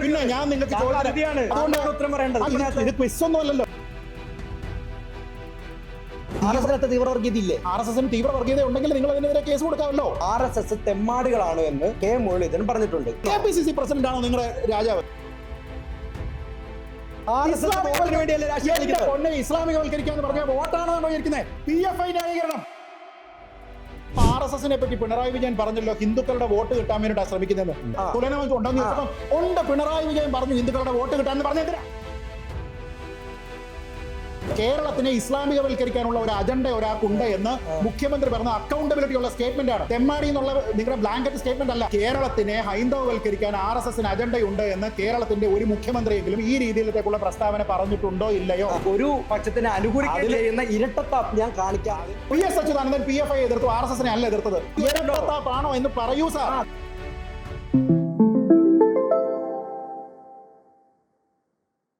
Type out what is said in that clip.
പിന്നെ ഞാൻ നിങ്ങൾക്ക് ഉത്തരം പറയേണ്ടത്. ഇത് ക്വിസൊന്നുമല്ലല്ലോ. RSS തീവ്രവർഗീയതയില്ലേ? RSS തീവ്രവർഗീയത ഉണ്ടെങ്കിൽ നിങ്ങൾ അതിനെതിരെ കേസ് കൊടുക്കാമല്ലോ. RSS തെമ്മാടികളാണ് എന്ന് കെ മുരളീധരൻ പറഞ്ഞിട്ടുണ്ട്. KPCC പ്രസിഡന്റ് ആണോ നിങ്ങളുടെ രാജാവ്? ഇസ്ലാമികവൽക്കരിക്കാന്ന് പറഞ്ഞാൽ വോട്ടാണോ ഇരിക്കുന്നത്? PFI ന്യായീകരണം. RSS പറ്റി പിണറായി വിജയൻ പറഞ്ഞല്ലോ ഹിന്ദുക്കളുടെ വോട്ട് കിട്ടാൻ വേണ്ടിയിട്ടാണ് ശ്രമിക്കുന്നത്. തുലനം ഉണ്ടെന്ന് ഉണ്ട്. പിണറായി വിജയൻ പറഞ്ഞു ഹിന്ദുക്കളുടെ വോട്ട് കിട്ടാന്ന് പറഞ്ഞെന്തിനാ? കേരളത്തിനെ ഇസ്ലാമികവൽക്കരിക്കാനുള്ള ഒരു അജണ്ട ഒരാൾക്കുണ്ട് എന്ന് മുഖ്യമന്ത്രി പറഞ്ഞ അക്കൗണ്ടബിലിറ്റി ഉള്ള സ്റ്റേറ്റ്മെന്റ് ആണ്. തെമ്മാടി എന്നുള്ള നിങ്ങളുടെ ബ്ലാങ്കറ്റ് സ്റ്റേറ്റ്മെന്റ് അല്ല. കേരളത്തിനെ ഹൈന്ദവവൽക്കരിക്കാൻ RSS അജണ്ടയുണ്ട് എന്ന് കേരളത്തിന്റെ ഒരു മുഖ്യമന്ത്രിയെങ്കിലും ഈ രീതിയിലേക്കുള്ള പ്രസ്താവന പറഞ്ഞിട്ടുണ്ടോ ഇല്ലയോ? ഒരു പക്ഷത്തിനെ അനുകൂലിക്കുന്ന ഇരട്ടത്താപ്പ് ഞാൻ കാണിക്കാം. PS അച്യുതാനന്ദൻ PFI എതിർത്തു, RSS അല്ല എതിർത്തത്. ഇരട്ടത്താപ്പാണോ എന്ന് പറയൂ സാർ.